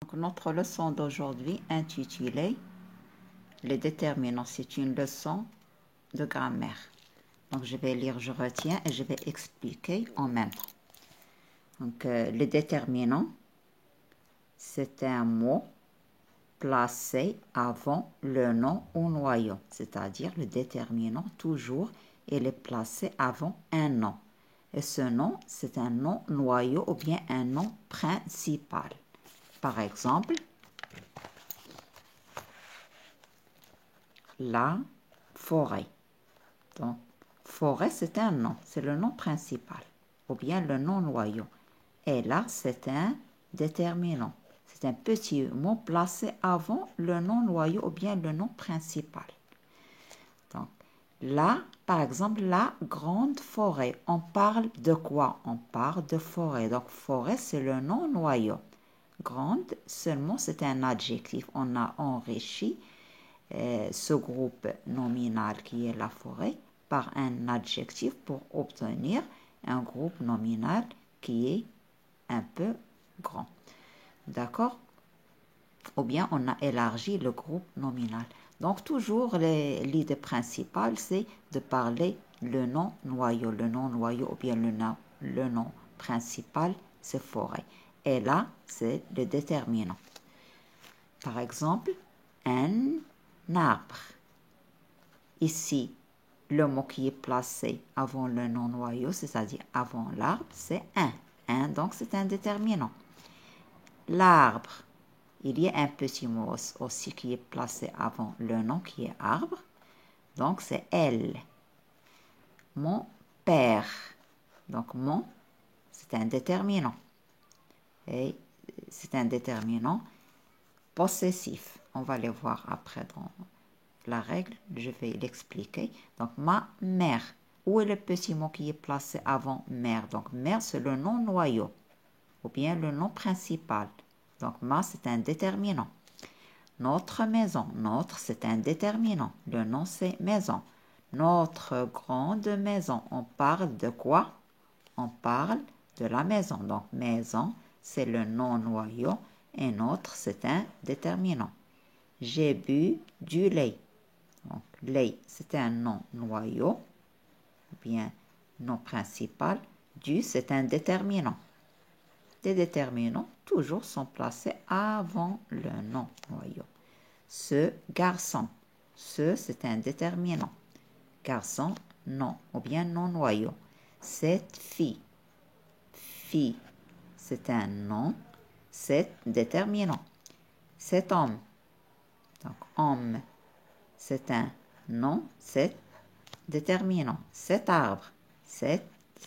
Donc, notre leçon d'aujourd'hui intitulée Les déterminants, c'est une leçon de grammaire. Donc je vais lire, je retiens et je vais expliquer en même temps. Donc les déterminants, c'est un mot placé avant le nom ou noyau, c'est-à-dire le déterminant toujours il est placé avant un nom. Et ce nom, c'est un nom noyau ou bien un nom principal. Par exemple, la forêt. Donc, forêt, c'est un nom, c'est le nom principal, ou bien le nom noyau. Et là, c'est un déterminant. C'est un petit mot placé avant le nom noyau ou bien le nom principal. Donc, là, par exemple, la grande forêt. On parle de quoi? On parle de forêt. Donc, forêt, c'est le nom noyau. Grande, seulement, c'est un adjectif. On a enrichi ce groupe nominal qui est la forêt par un adjectif pour obtenir un groupe nominal qui est un peu grand. D'accord? Ou bien on a élargi le groupe nominal. Donc toujours l'idée principale, c'est de parler le nom noyau. Le nom noyau ou bien le nom principal, c'est forêt. Et là, c'est le déterminant. Par exemple, un arbre. Ici, le mot qui est placé avant le nom noyau, c'est-à-dire avant l'arbre, c'est un. Un, donc c'est un déterminant. L'arbre, il y a un petit mot aussi qui est placé avant le nom qui est arbre, donc c'est L. Mon père, donc mon, c'est un déterminant. Et c'est un déterminant possessif. On va les voir après dans la règle, je vais l'expliquer. Donc, ma mère. Où est le petit mot qui est placé avant mère? Donc, mère, c'est le nom noyau, ou bien le nom principal. Donc, ma, c'est un déterminant. Notre maison. Notre, c'est un déterminant. Le nom, c'est maison. Notre grande maison. On parle de quoi? On parle de la maison. Donc, maison, c'est le nom noyau, et notre, c'est un déterminant. J'ai bu du lait. Donc, lait, c'est un nom noyau, ou bien nom principal. Du, c'est un déterminant. Les déterminants, toujours, sont placés avant le nom noyau. Ce garçon. Ce, c'est un déterminant. Garçon, nom, ou bien nom noyau. Cette fille. Fille, c'est un nom. C'est déterminant. Cet homme. Donc, homme, c'est un nom, c'est déterminant. Cet arbre, c'est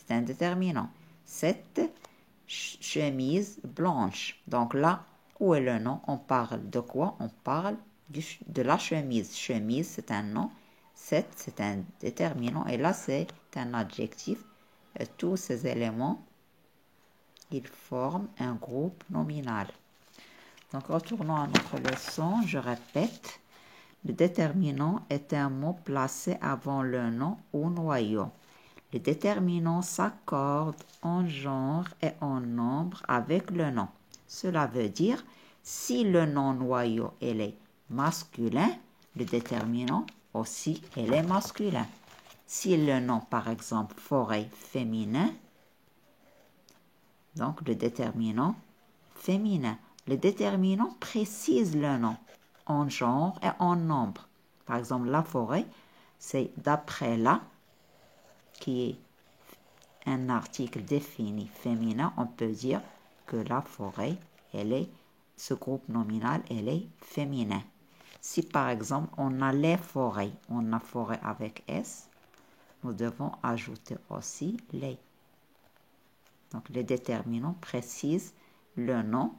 un déterminant. Cette chemise blanche. Donc là, où est le nom? On parle de quoi? On parle de la chemise. Chemise, c'est un nom. Cette, c'est un déterminant. Et là, c'est un adjectif. Et tous ces éléments, ils forment un groupe nominal. Donc, retournons à notre leçon. Je répète. Le déterminant est un mot placé avant le nom ou noyau. Le déterminant s'accorde en genre et en nombre avec le nom. Cela veut dire, si le nom noyau est masculin, le déterminant aussi est masculin. Si le nom, par exemple, forêt féminin, donc le déterminant féminin. Le déterminant précise le nom en genre et en nombre. Par exemple, la forêt, c'est d'après la, qui est un article défini féminin, on peut dire que la forêt, ce groupe nominal, elle est féminin. Si par exemple, on a les forêts, on a forêt avec S, nous devons ajouter aussi les. Donc, les déterminants précisent le nom,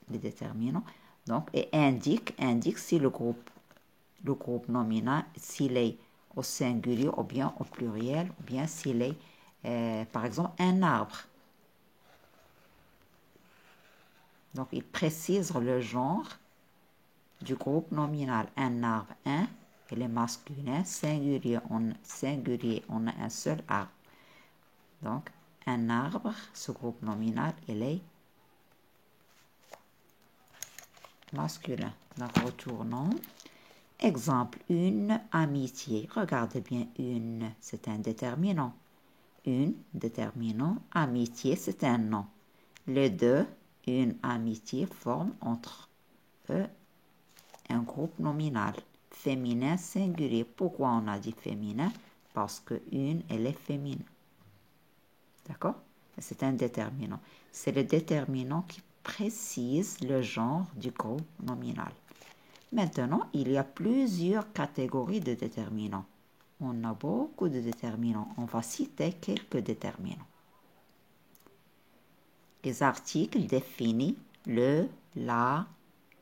les déterminants, donc, et indique si le groupe nominal, s'il est au singulier ou bien au pluriel, ou bien s'il est, par exemple, un arbre. Donc, il précise le genre du groupe nominal. Un arbre, un, il est masculin. Singulier, on a un seul arbre. Donc, un arbre, ce groupe nominal, il est masculin. Donc, retournons. Exemple, une amitié. Regardez bien, une, c'est un déterminant. Une, déterminant. Amitié, c'est un nom. Les deux, une amitié, forment entre eux un groupe nominal. Féminin singulier. Pourquoi on a dit féminin? Parce que une, elle est féminin. D'accord? C'est un déterminant. C'est le déterminant qui précise le genre du groupe nominal. Maintenant, il y a plusieurs catégories de déterminants. On a beaucoup de déterminants. On va citer quelques déterminants. Les articles définis, le, la,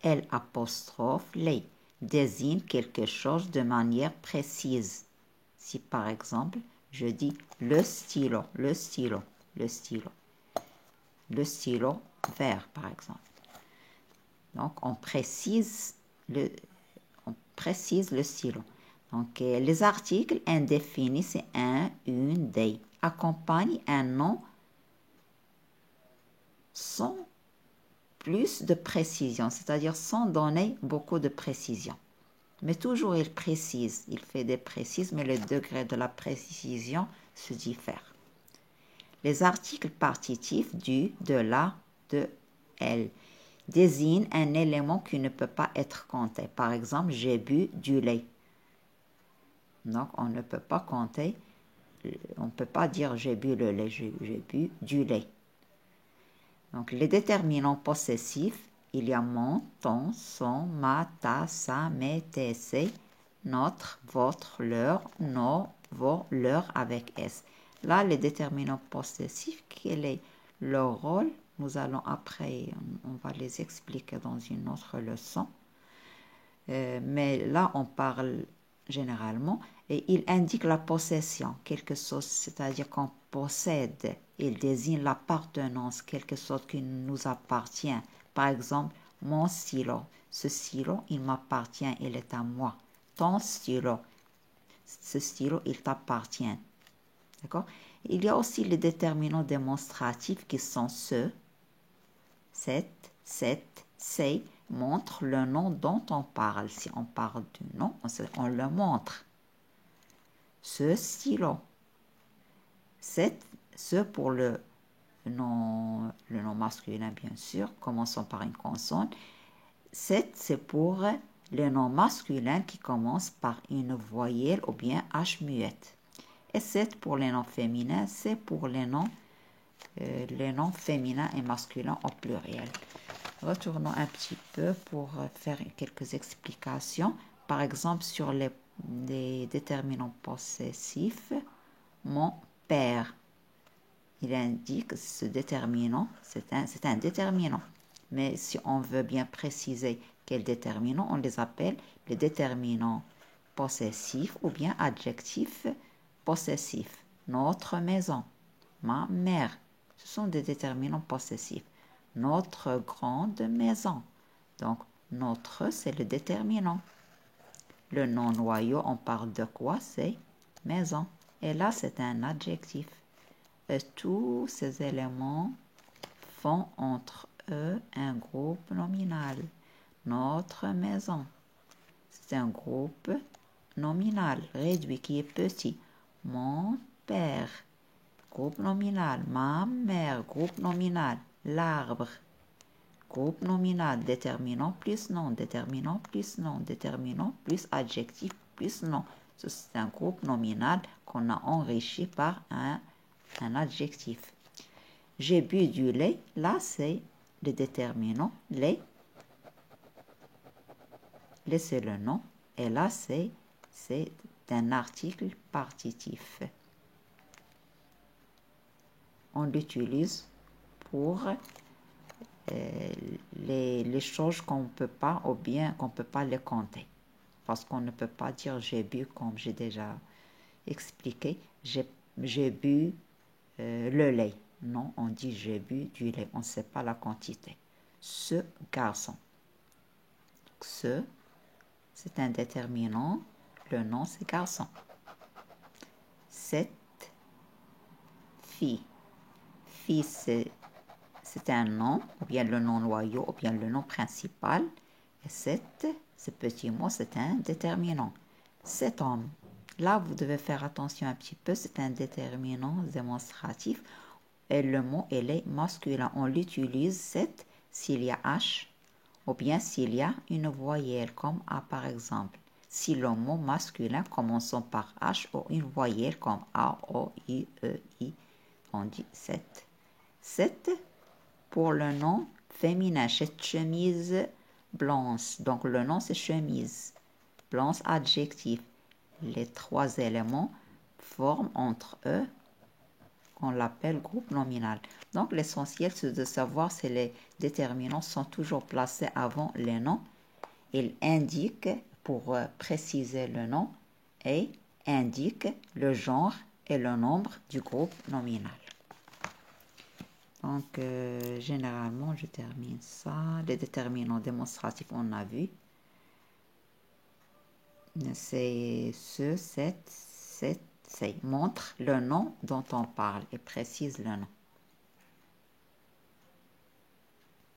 l'apostrophe, les, désignent quelque chose de manière précise. Si par exemple, je dis le stylo vert, par exemple. Donc, on précise le stylo. Donc, les articles indéfinis, c'est un, une, des, accompagnent un nom sans plus de précision, c'est-à-dire sans donner beaucoup de précision. Mais toujours il précise, il fait des précises, mais le degré de la précision se diffère. Les articles partitifs du, de la, de, elle désignent un élément qui ne peut pas être compté. Par exemple, j'ai bu du lait. Donc, on ne peut pas compter, on ne peut pas dire j'ai bu le lait, j'ai bu du lait. Donc, les déterminants possessifs, il y a mon, ton, son, ma, ta, sa, mes, tes, ses, notre, votre, leur, nos, vos, leur avec S. Là, les déterminants possessifs, quel est leur rôle? Nous allons après, on va les expliquer dans une autre leçon. Mais là, on parle généralement et il indique la possession, quelque chose, c'est-à-dire qu'on possède. Il désigne l'appartenance, quelque chose qui nous appartient. Par exemple, mon stylo. Ce stylo, il m'appartient, il est à moi. Ton stylo. Ce stylo, il t'appartient. D'accord? Il y a aussi les déterminants démonstratifs qui sont ce, cette, ces, montre le nom dont on parle. Si on parle du nom, on le montre. Ce stylo. Ce pour le nom masculin, bien sûr. Commençons par une consonne. C'est pour le nom masculin qui commence par une voyelle ou bien H muette. Et 7 pour les noms féminins, c'est pour les noms féminins et masculins au pluriel. Retournons un petit peu pour faire quelques explications. Par exemple, sur les déterminants possessifs, mon père. Il indique ce déterminant, c'est un déterminant. Mais si on veut bien préciser quel déterminant, on les appelle les déterminants possessifs ou bien adjectifs possessifs. Notre maison, ma mère, ce sont des déterminants possessifs. Notre grande maison. Donc, notre, c'est le déterminant. Le non-noyau, on parle de quoi? C'est maison. Et là, c'est un adjectif. Et tous ces éléments font entre eux un groupe nominal. Notre maison, c'est un groupe nominal réduit qui est petit. Mon père, groupe nominal. Ma mère, groupe nominal. L'arbre, groupe nominal. Déterminant plus nom, déterminant plus nom, déterminant plus adjectif plus nom. C'est un groupe nominal qu'on a enrichi par un adjectif. J'ai bu du lait. Là, c'est le déterminant. Lait, c'est le nom. Et là, c'est un article partitif. On l'utilise pour les choses qu'on ne peut pas ou bien qu'on ne peut pas les compter. Parce qu'on ne peut pas dire j'ai bu comme j'ai déjà expliqué. J'ai bu le lait. Non, on dit j'ai bu du lait. On ne sait pas la quantité. Ce garçon. Ce, c'est un déterminant. Le nom, c'est garçon. Cette fille. Fille, c'est un nom, ou bien le nom noyau, ou bien le nom principal. ce petit mot, c'est un déterminant. Cet homme, là, vous devez faire attention un petit peu, c'est un déterminant démonstratif. Et le mot, il est masculin. On l'utilise, s'il y a H, ou bien s'il y a une voyelle, comme A par exemple. Si le mot masculin commençant par H ou une voyelle comme A, O, I, E, I, on dit cette. Cette, pour le nom féminin, cette chemise blanche. Donc le nom c'est chemise. Blanche, adjectif. Les trois éléments forment entre eux qu'on l'appelle groupe nominal. Donc l'essentiel c'est de savoir si les déterminants sont toujours placés avant les noms. Ils indiquent, pour préciser le nom, et indiquent le genre et le nombre du groupe nominal. Donc, généralement, je termine ça. Les déterminants démonstratifs, on a vu. C'est ce, cette, montre le nom dont on parle et précise le nom.